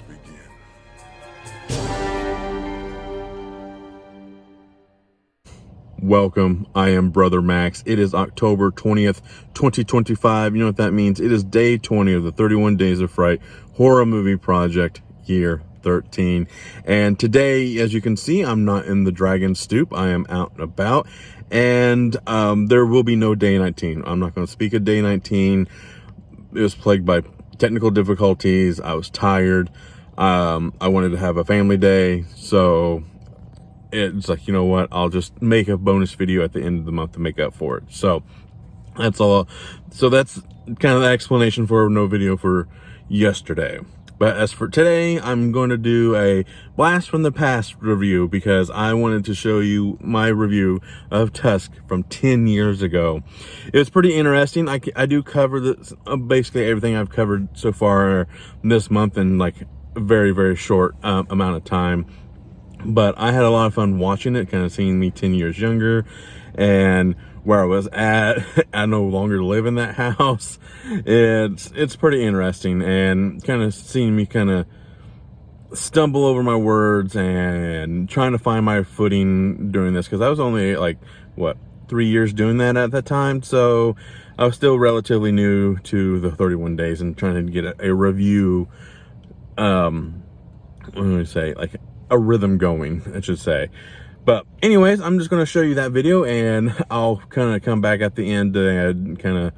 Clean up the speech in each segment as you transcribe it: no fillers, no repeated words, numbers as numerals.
begin. Welcome, I am Brother Max. It is October 20th, 2025. You know what that means? It is day 20 of the 31 Days of Fright horror movie project, year 13. And today, as you can see, I'm not in the Dragon Stoop. I am out and about. And there will be no day 19. I'm not going to speak of day 19. It was plagued by technical difficulties. I was tired. I wanted to have a family day. So it's like, you know what, I'll just make a bonus video at the end of the month to make up for it. So that's all. So that's kind of the explanation for no video for yesterday. But as for today, I'm going to do a blast from the past review because I wanted to show you my review of Tusk from 10 years ago. It's pretty interesting. I do cover this, basically everything I've covered so far this month in like a very, very short amount of time. But I had a lot of fun watching it, kind of seeing me 10 years younger and where I was at. I no longer live in that house. It's pretty interesting, and kind of seeing me kind of stumble over my words and trying to find my footing doing this, because I was only like, what, 3 years doing that at that time. So I was still relatively new to the 31 days and trying to get a review, what do I say, like a rhythm going, I should say. But anyways, I'm just going to show you that video, and I'll kind of come back at the end and kind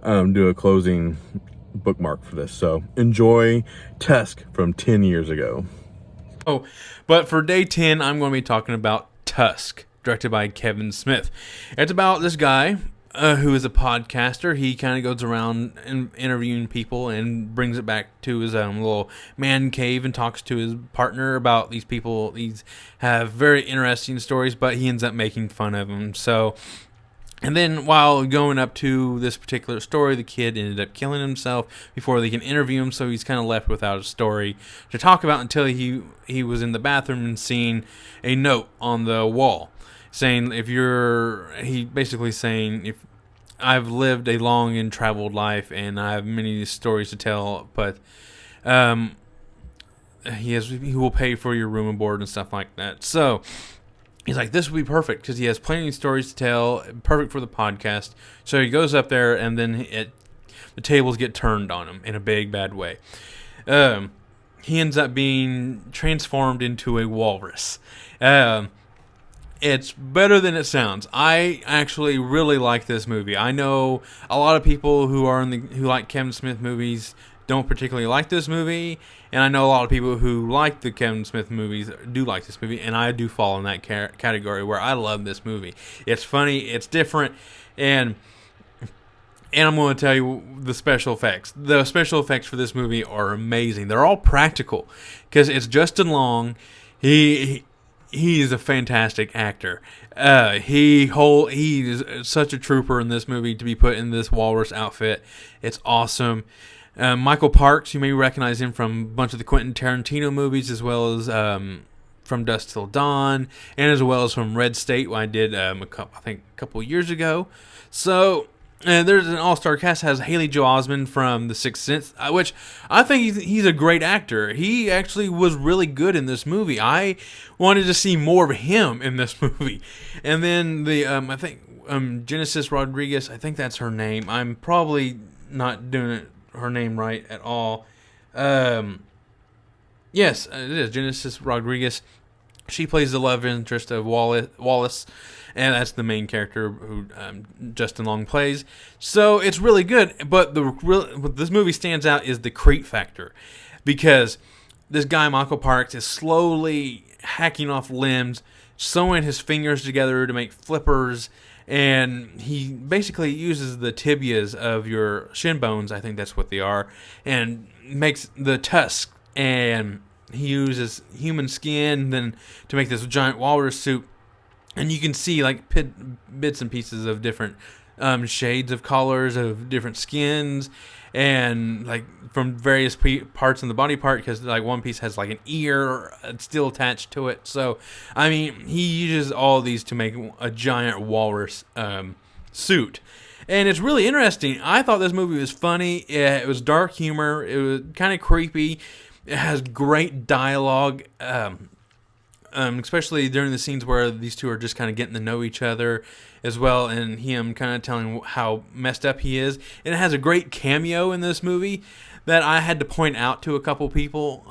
of do a closing bookmark for this. So enjoy Tusk from 10 years ago. Oh, but for day 10, I'm going to be talking about Tusk, directed by Kevin Smith. It's about this guy who is a podcaster. He kind of goes around and interviewing people and brings it back to his little man cave and talks to his partner about these people. These have very interesting stories, but he ends up making fun of them. So, and then while going up to this particular story, the kid ended up killing himself before they can interview him. So he's kind of left without a story to talk about until he was in the bathroom and seeing a note on the wall saying, he basically saying, if I've lived a long and traveled life and I have many stories to tell, but he will pay for your room and board and stuff like that. So he's like, this would be perfect because he has plenty of stories to tell, perfect for the podcast. So he goes up there, and then the tables get turned on him in a big bad way. He ends up being transformed into a walrus. It's better than it sounds. I actually really like this movie. I know a lot of people who like Kevin Smith movies don't particularly like this movie, and I know a lot of people who like the Kevin Smith movies do like this movie, and I do fall in that category where I love this movie. It's funny, it's different, and I'm going to tell you the special effects. The special effects for this movie are amazing. They're all practical because it's Justin Long. He is a fantastic actor. He is such a trooper in this movie to be put in this walrus outfit. It's awesome. Michael Parks, you may recognize him from a bunch of the Quentin Tarantino movies, as well as from Dusk Till Dawn, and as well as from Red State, what I did I think a couple of years ago. So there's an all-star cast. Has Haley Joel Osment from The Sixth Sense, which I think he's a great actor. He actually was really good in this movie. I wanted to see more of him in this movie. And then I think Genesis Rodriguez, I think that's her name. I'm probably not doing her name right at all. Yes, it is Genesis Rodriguez. She plays the love interest of Wallace, and that's the main character who Justin Long plays. So it's really good, but what this movie stands out is the creep factor, because this guy Michael Parks is slowly hacking off limbs, sewing his fingers together to make flippers, and he basically uses the tibias of your shin bones, I think that's what they are, and makes the tusk, and he uses human skin then to make this giant walrus suit. And you can see like bits and pieces of different shades of colors of different skins, and like from various parts in the body part, because like one piece has like an ear still attached to it. So I mean, he uses all of these to make a giant walrus suit. And it's really interesting. I thought this movie was funny. It was dark humor. It was kind of creepy. It has great dialogue, especially during the scenes where these two are just kind of getting to know each other as well, and him kind of telling how messed up he is. And it has a great cameo in this movie that I had to point out to a couple people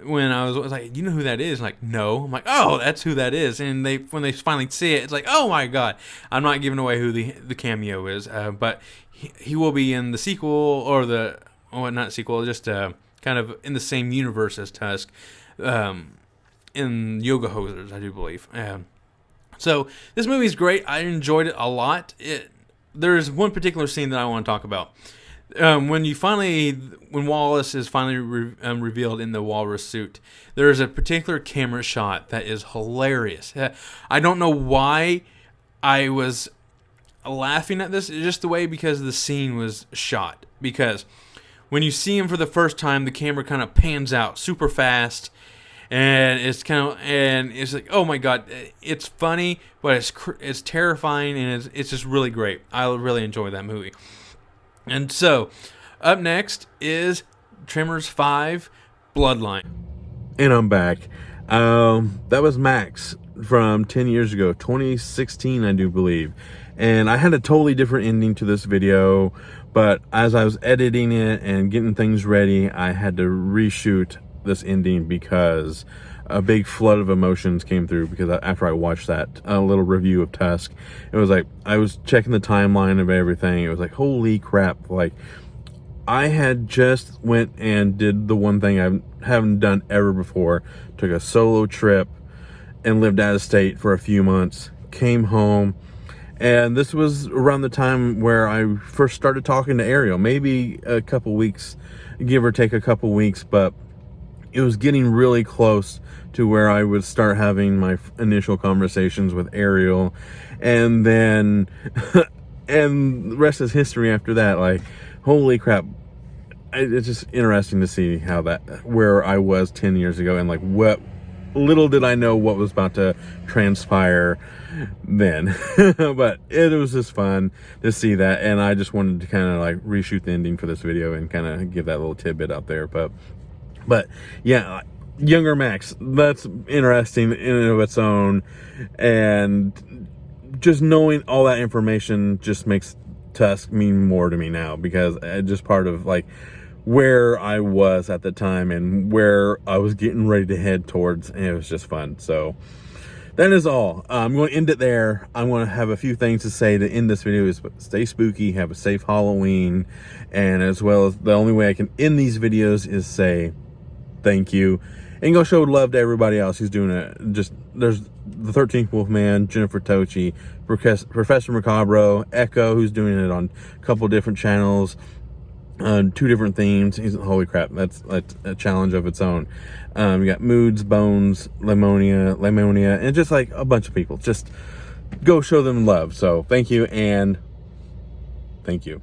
when I was like, "You know who that is?" Like, no. I'm like, "Oh, that's who that is." And when they finally see it, it's like, "Oh my god!" I'm not giving away who the cameo is, but he will be in the sequel or not sequel, just kind of in the same universe as Tusk. In Yoga Hosers, I do believe. So this movie is great. I enjoyed it a lot. There's one particular scene that I want to talk about. When Wallace is finally revealed in the walrus suit, there is a particular camera shot that is hilarious. I don't know why I was laughing at this, just the way because the scene was shot. Because when you see him for the first time, the camera kind of pans out super fast. And it's like, oh my god, it's funny, but it's terrifying, and it's just really great. I really enjoy that movie. And so, up next is Tremors 5: Bloodline. And I'm back. That was Max from 10 years ago, 2016, I do believe. And I had a totally different ending to this video, but as I was editing it and getting things ready, I had to reshoot this ending because a big flood of emotions came through, because after I watched that little review of Tusk, it was like I was checking the timeline of everything. It was like, holy crap, like I had just went and did the one thing I haven't done ever before, took a solo trip and lived out of state for a few months, came home, and this was around the time where I first started talking to Ariel, maybe a couple weeks, give or take a couple weeks, but it was getting really close to where I would start having my initial conversations with Ariel, and then and the rest is history after that. Like, holy crap, it's just interesting to see where I was 10 years ago, and like what little did I know what was about to transpire then. But it was just fun to see that, and I just wanted to kind of like reshoot the ending for this video and kind of give that little tidbit out there. But yeah, younger Max, that's interesting in and of its own, and just knowing all that information just makes Tusk mean more to me now, because it's just part of like where I was at the time and where I was getting ready to head towards, and it was just fun. So that is all. I'm going to end it there. I'm going to have a few things to say to end this video. Is stay spooky, have a safe Halloween, and as well as the only way I can end these videos is say thank you, and go show love to everybody else who's doing it. Just there's the 13th Wolfman, Jennifer Tochi, Professor Macabro, Echo, who's doing it on a couple different channels, 2 different themes. Holy crap, that's a challenge of its own. You got Moods, Bones, Lemonia, and just like a bunch of people. Just go show them love. So thank you, and thank you.